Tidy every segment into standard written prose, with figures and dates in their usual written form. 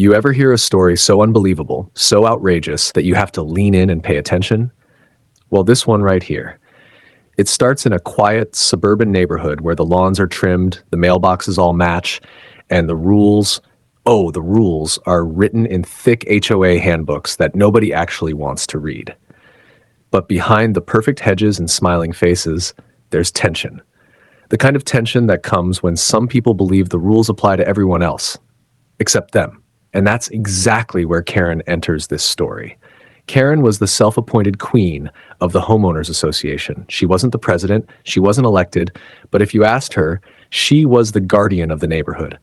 You ever hear a story so unbelievable, so outrageous, that you have to lean in and pay attention? Well, this one right here. It starts in a quiet suburban neighborhood where the lawns are trimmed, the mailboxes all match, and the rules are written in thick HOA handbooks that nobody actually wants to read. But behind the perfect hedges and smiling faces, there's tension. The kind of tension that comes when some people believe the rules apply to everyone else, except them. And that's exactly where Karen enters this story. Karen was the self-appointed queen of the Homeowners Association. She wasn't the president, she wasn't elected, but if you asked her, she was the guardian of the neighborhood,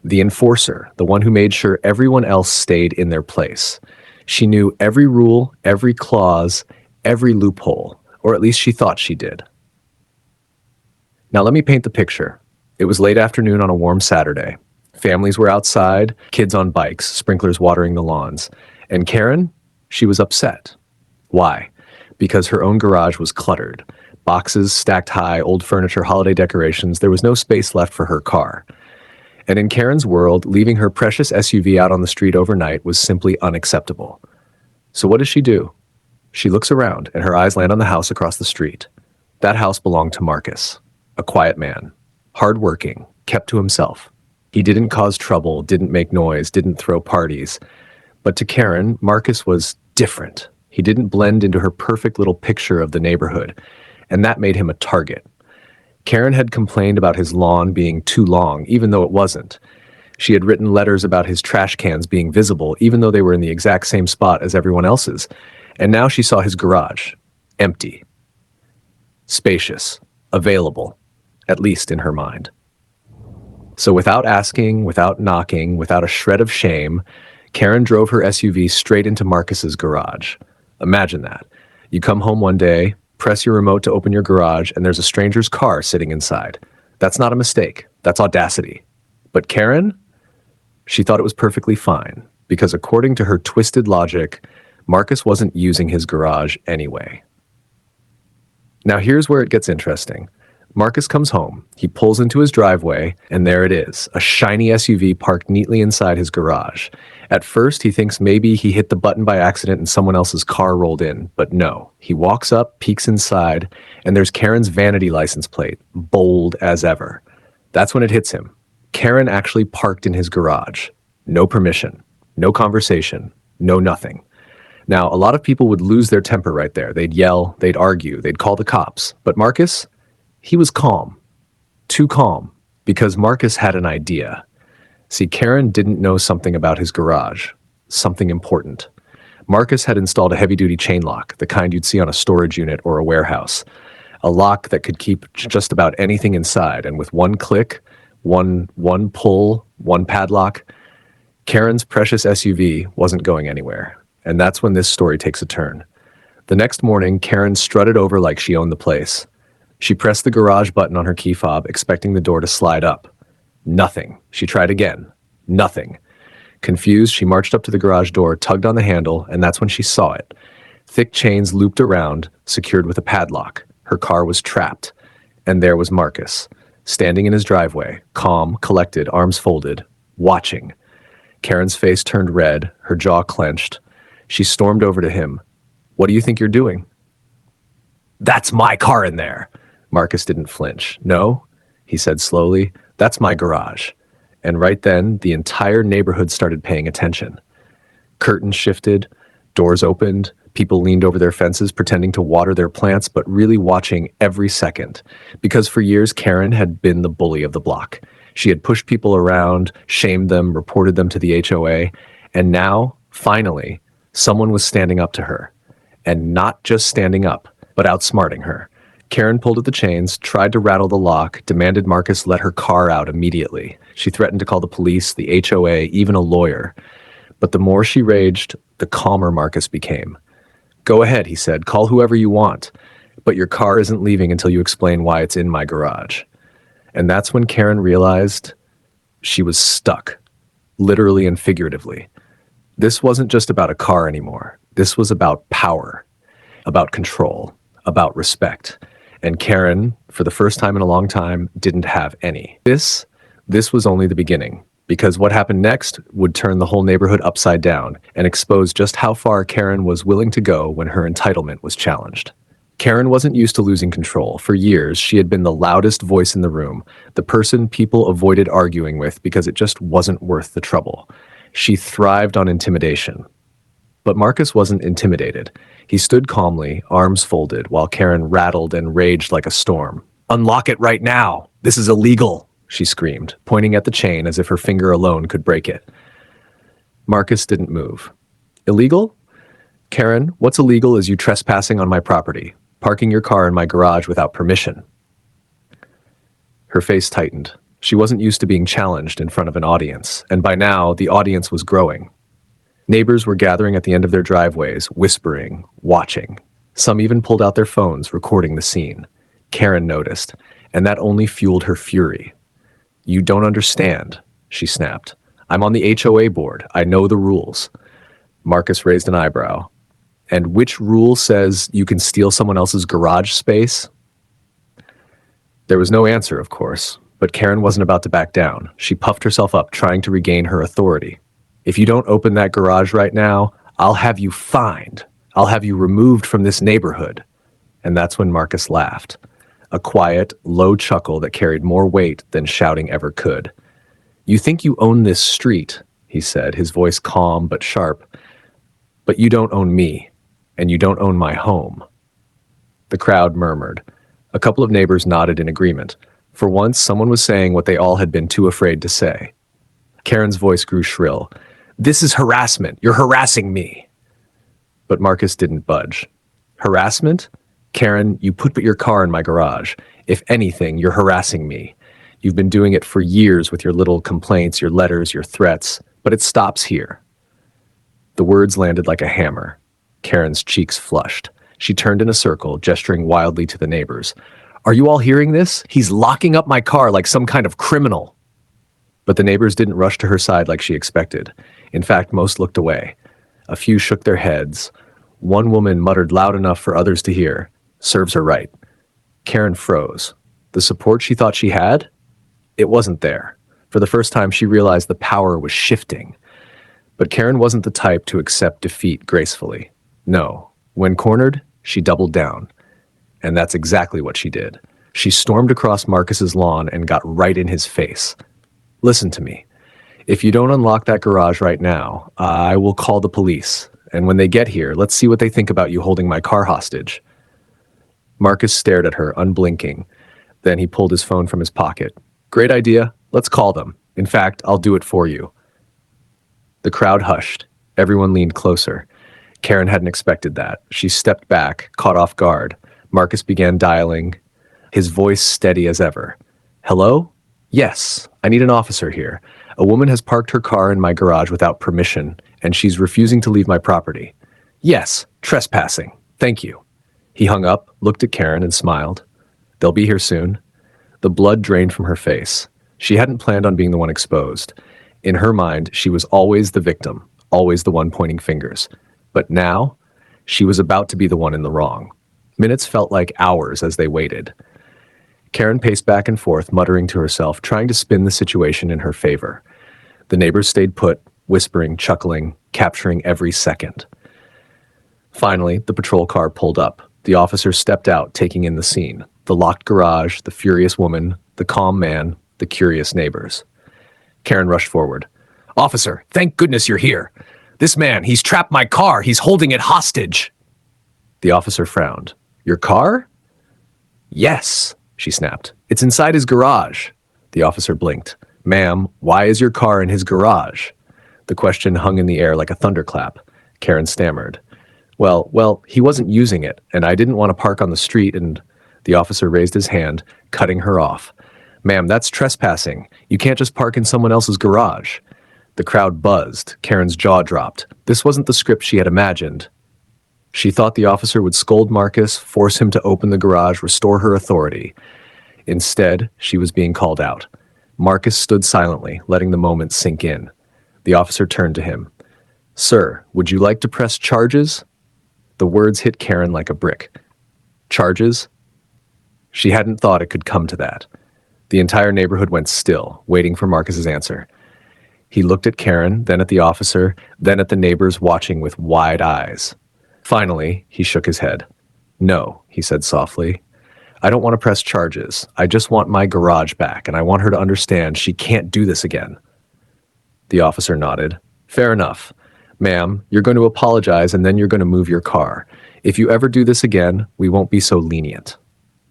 the enforcer, the one who made sure everyone else stayed in their place. She knew every rule, every clause, every loophole, or at least she thought she did. Now let me paint the picture. It was late afternoon on a warm Saturday. Families were outside, kids on bikes, sprinklers watering the lawns. And Karen, she was upset. Why? Because her own garage was cluttered. Boxes stacked high, old furniture, holiday decorations. There was no space left for her car. And in Karen's world, leaving her precious SUV out on the street overnight was simply unacceptable. So what does she do? She looks around, and her eyes land on the house across the street. That house belonged to Marcus, a quiet man, hardworking, kept to himself. He didn't cause trouble, didn't make noise, didn't throw parties. But to Karen, Marcus was different. He didn't blend into her perfect little picture of the neighborhood, and that made him a target. Karen had complained about his lawn being too long, even though it wasn't. She had written letters about his trash cans being visible, even though they were in the exact same spot as everyone else's. And now she saw his garage, empty, spacious, available, at least in her mind. So without asking, without knocking, without a shred of shame, Karen drove her SUV straight into Marcus's garage. Imagine that. You come home one day, press your remote to open your garage, and there's a stranger's car sitting inside. That's not a mistake. That's audacity. But Karen, she thought it was perfectly fine, because according to her twisted logic, Marcus wasn't using his garage anyway. Now here's where it gets interesting. Marcus comes home, he pulls into his driveway, and there it is, a shiny SUV parked neatly inside his garage. At first, he thinks maybe he hit the button by accident and someone else's car rolled in, but no. He walks up, peeks inside, and there's Karen's vanity license plate, bold as ever. That's when it hits him. Karen actually parked in his garage. No permission, no conversation, no nothing. Now, a lot of people would lose their temper right there. They'd yell, they'd argue, they'd call the cops. But Marcus, he was calm. Too calm, because Marcus had an idea. See, Karen didn't know something about his garage, something important. Marcus had installed a heavy-duty chain lock, the kind you'd see on a storage unit or a warehouse. A lock that could keep just about anything inside, and with one click, one pull, one padlock, Karen's precious SUV wasn't going anywhere. And that's when this story takes a turn. The next morning, Karen strutted over like she owned the place. She pressed the garage button on her key fob, expecting the door to slide up. Nothing. She tried again. Nothing. Confused, she marched up to the garage door, tugged on the handle, and that's when she saw it. Thick chains looped around, secured with a padlock. Her car was trapped. And there was Marcus, standing in his driveway, calm, collected, arms folded, watching. Karen's face turned red, her jaw clenched. She stormed over to him. "What do you think you're doing?" "That's my car in there." Marcus didn't flinch. "No," he said slowly, "that's my garage." And right then, the entire neighborhood started paying attention. Curtains shifted, doors opened, people leaned over their fences pretending to water their plants, but really watching every second. Because for years, Karen had been the bully of the block. She had pushed people around, shamed them, reported them to the HOA, and now, finally, someone was standing up to her. And not just standing up, but outsmarting her. Karen pulled at the chains, tried to rattle the lock, demanded Marcus let her car out immediately. She threatened to call the police, the HOA, even a lawyer. But the more she raged, the calmer Marcus became. "Go ahead," he said, "call whoever you want. But your car isn't leaving until you explain why it's in my garage." And that's when Karen realized she was stuck, literally and figuratively. This wasn't just about a car anymore. This was about power, about control, about respect. And Karen, for the first time in a long time, didn't have any. This was only the beginning. because what happened next would turn the whole neighborhood upside down and expose just how far Karen was willing to go when her entitlement was challenged. Karen wasn't used to losing control. For years, she had been the loudest voice in the room, the person people avoided arguing with because it just wasn't worth the trouble. She thrived on intimidation. But Marcus wasn't intimidated. He stood calmly, arms folded, while Karen rattled and raged like a storm. "Unlock it right now! This is illegal!" she screamed, pointing at the chain as if her finger alone could break it. Marcus didn't move. "Illegal? Karen, what's illegal is you trespassing on my property, parking your car in my garage without permission." Her face tightened. She wasn't used to being challenged in front of an audience, and by now, the audience was growing. Neighbors were gathering at the end of their driveways, whispering, watching. Some even pulled out their phones, recording the scene. Karen noticed, and that only fueled her fury. "You don't understand," she snapped. "I'm on the HOA board. I know the rules." Marcus raised an eyebrow. "And which rule says you can steal someone else's garage space?" There was no answer, of course, but Karen wasn't about to back down. She puffed herself up, trying to regain her authority. "If you don't open that garage right now, I'll have you fined. I'll have you removed from this neighborhood." And that's when Marcus laughed. A quiet, low chuckle that carried more weight than shouting ever could. "You think you own this street," he said, his voice calm but sharp. "But you don't own me, and you don't own my home." The crowd murmured. A couple of neighbors nodded in agreement. For once, someone was saying what they all had been too afraid to say. Karen's voice grew shrill. "This is harassment. You're harassing me." But Marcus didn't budge. "Harassment? Karen, you put your car in my garage. If anything, you're harassing me. You've been doing it for years with your little complaints, your letters, your threats, but it stops here." The words landed like a hammer. Karen's cheeks flushed. She turned in a circle, gesturing wildly to the neighbors. "Are you all hearing this? He's locking up my car like some kind of criminal." But the neighbors didn't rush to her side like she expected. In fact, most looked away. A few shook their heads. One woman muttered loud enough for others to hear, "Serves her right." Karen froze. The support she thought she had? It wasn't there. For the first time, she realized the power was shifting. But Karen wasn't the type to accept defeat gracefully. No. When cornered, she doubled down. And that's exactly what she did. She stormed across Marcus's lawn and got right in his face. "Listen to me. If you don't unlock that garage right now, I will call the police. And when they get here, let's see what they think about you holding my car hostage." Marcus stared at her, unblinking. Then he pulled his phone from his pocket. "Great idea. Let's call them. In fact, I'll do it for you." The crowd hushed. Everyone leaned closer. Karen hadn't expected that. She stepped back, caught off guard. Marcus began dialing, his voice steady as ever. "Hello? Yes, I need an officer here. A woman has parked her car in my garage without permission, and she's refusing to leave my property. Yes, trespassing. Thank you." He hung up, looked at Karen, and smiled. "They'll be here soon." The blood drained from her face. She hadn't planned on being the one exposed. In her mind, she was always the victim, always the one pointing fingers. But now, she was about to be the one in the wrong. Minutes felt like hours as they waited. Karen paced back and forth, muttering to herself, trying to spin the situation in her favor. The neighbors stayed put, whispering, chuckling, capturing every second. Finally, the patrol car pulled up. The officer stepped out, taking in the scene. The locked garage, the furious woman, the calm man, the curious neighbors. Karen rushed forward. "Officer, thank goodness you're here. This man, he's trapped my car. He's holding it hostage." The officer frowned. "Your car?" "Yes," she snapped. "It's inside his garage." The officer blinked. "Ma'am, why is your car in his garage?" The question hung in the air like a thunderclap. Karen stammered. Well, he wasn't using it, and I didn't want to park on the street, and..." The officer raised his hand, cutting her off. "Ma'am, that's trespassing. You can't just park in someone else's garage." The crowd buzzed. Karen's jaw dropped. This wasn't the script she had imagined. She thought the officer would scold Marcus, force him to open the garage, restore her authority. Instead, she was being called out. Marcus stood silently, letting the moment sink in. The officer turned to him. "Sir, would you like to press charges?" The words hit Karen like a brick. Charges? She hadn't thought it could come to that. The entire neighborhood went still, waiting for Marcus's answer. He looked at Karen, then at the officer, then at the neighbors watching with wide eyes. Finally, he shook his head. "No," he said softly. "I don't want to press charges. I just want my garage back, and I want her to understand she can't do this again." The officer nodded. "Fair enough. Ma'am, you're going to apologize and then you're going to move your car. If you ever do this again, we won't be so lenient."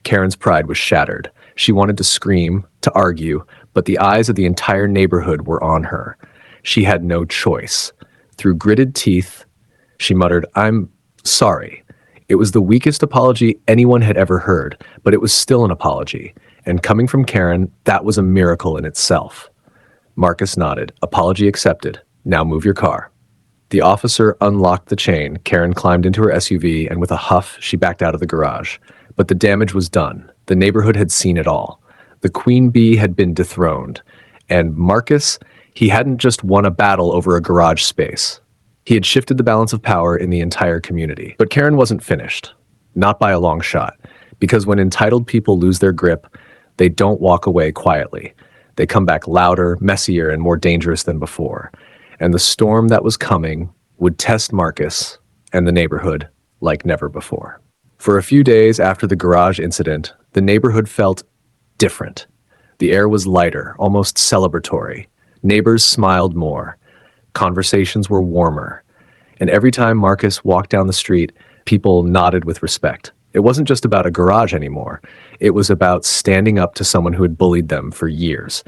Karen's pride was shattered. She wanted to scream, to argue, but the eyes of the entire neighborhood were on her. She had no choice. Through gritted teeth, she muttered, "I'm sorry." It was the weakest apology anyone had ever heard, but it was still an apology. And coming from Karen, that was a miracle in itself. Marcus nodded. "Apology accepted. Now move your car." The officer unlocked the chain. Karen climbed into her SUV, and with a huff, she backed out of the garage. But the damage was done. The neighborhood had seen it all. The queen bee had been dethroned. And Marcus, he hadn't just won a battle over a garage space. He had shifted the balance of power in the entire community. But Karen wasn't finished. Not by a long shot. Because when entitled people lose their grip, they don't walk away quietly. They come back louder, messier, and more dangerous than before. And the storm that was coming would test Marcus and the neighborhood like never before. For a few days after the garage incident, the neighborhood felt different. The air was lighter, almost celebratory. Neighbors smiled more. Conversations were warmer. And every time Marcus walked down the street, people nodded with respect. It wasn't just about a garage anymore. It was about standing up to someone who had bullied them for years.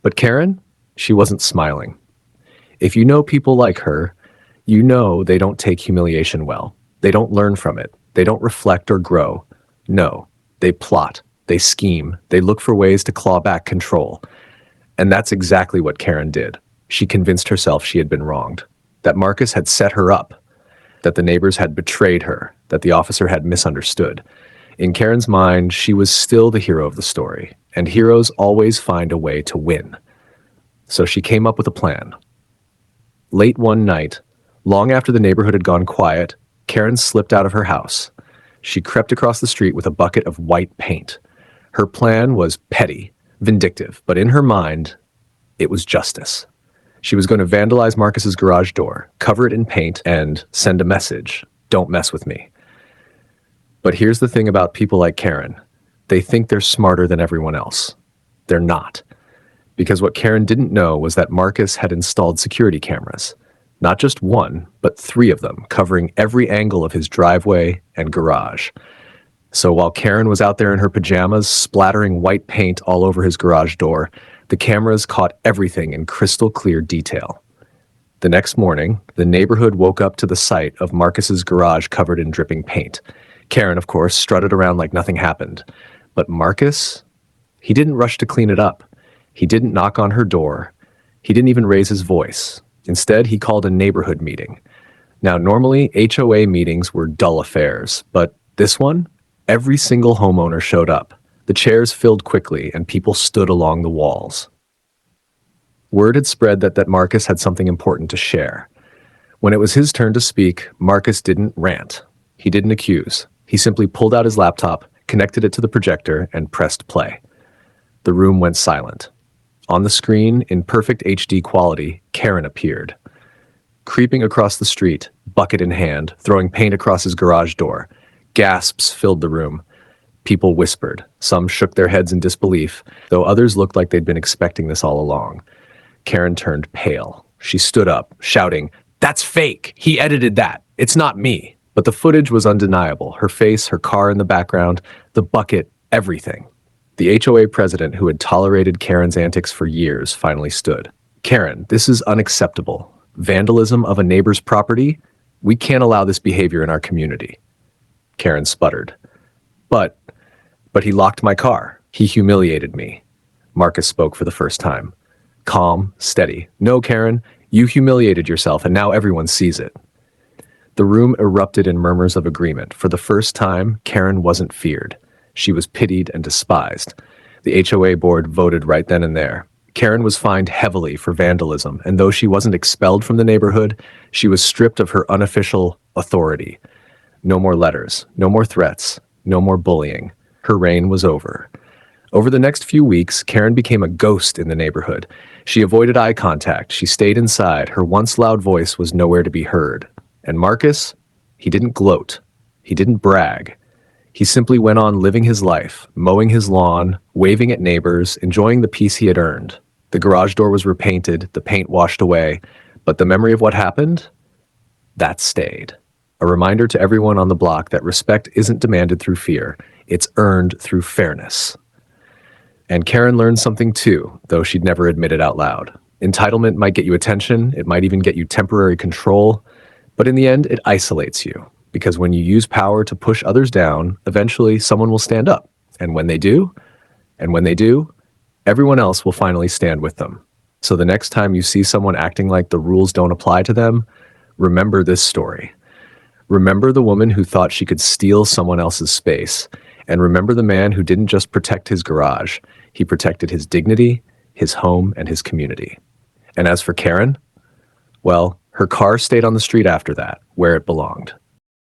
But Karen, she wasn't smiling. If you know people like her, you know they don't take humiliation well. They don't learn from it. They don't reflect or grow. No, they plot. They scheme. They look for ways to claw back control. And that's exactly what Karen did. She convinced herself she had been wronged, that Marcus had set her up, that the neighbors had betrayed her, that the officer had misunderstood. In Karen's mind, she was still the hero of the story, and heroes always find a way to win. So she came up with a plan. Late one night, long after the neighborhood had gone quiet, Karen slipped out of her house. She crept across the street with a bucket of white paint. Her plan was petty, vindictive, but in her mind, it was justice. She was going to vandalize Marcus's garage door, cover it in paint, and send a message: "Don't mess with me." But here's the thing about people like Karen. They think they're smarter than everyone else. They're not. Because what Karen didn't know was that Marcus had installed security cameras. Not just one, but 3 of them, covering every angle of his driveway and garage. So while Karen was out there in her pajamas, splattering white paint all over his garage door, the cameras caught everything in crystal clear detail. The next morning, the neighborhood woke up to the sight of Marcus's garage covered in dripping paint. Karen, of course, strutted around like nothing happened. But Marcus, he didn't rush to clean it up. He didn't knock on her door. He didn't even raise his voice. Instead, he called a neighborhood meeting. Now, normally, HOA meetings were dull affairs, but this one, every single homeowner showed up. The chairs filled quickly, and people stood along the walls. Word had spread that Marcus had something important to share. When it was his turn to speak, Marcus didn't rant. He didn't accuse. He simply pulled out his laptop, connected it to the projector, and pressed play. The room went silent. On the screen, in perfect HD quality, Karen appeared. Creeping across the street, bucket in hand, throwing paint across his garage door. Gasps filled the room. People whispered. Some shook their heads in disbelief, though others looked like they'd been expecting this all along. Karen turned pale. She stood up, shouting, "That's fake! He edited that! It's not me!" But the footage was undeniable. Her face, her car in the background, the bucket, everything. The HOA president, who had tolerated Karen's antics for years, finally stood. "Karen, this is unacceptable. Vandalism of a neighbor's property? We can't allow this behavior in our community." Karen sputtered. But he locked my car. He humiliated me." Marcus spoke for the first time. Calm, steady. "No, Karen, you humiliated yourself, and now everyone sees it." The room erupted in murmurs of agreement. For the first time, Karen wasn't feared. She was pitied and despised. The HOA board voted right then and there. Karen was fined heavily for vandalism, and though she wasn't expelled from the neighborhood, she was stripped of her unofficial authority. No more letters, no more threats, no more bullying. Her reign was over. Over the next few weeks, Karen became a ghost in the neighborhood. She avoided eye contact. She stayed inside. Her once loud voice was nowhere to be heard. And Marcus, he didn't gloat. He didn't brag. He simply went on living his life, mowing his lawn, waving at neighbors, enjoying the peace he had earned. The garage door was repainted, the paint washed away, but the memory of what happened, that stayed. A reminder to everyone on the block that respect isn't demanded through fear, it's earned through fairness. And Karen learned something too, though she'd never admit it out loud. Entitlement might get you attention, it might even get you temporary control, but in the end, it isolates you. Because when you use power to push others down, eventually someone will stand up. And when they do, everyone else will finally stand with them. So the next time you see someone acting like the rules don't apply to them, remember this story. Remember the woman who thought she could steal someone else's space. And remember the man who didn't just protect his garage, he protected his dignity, his home, and his community. And as for Karen, well, her car stayed on the street after that, where it belonged.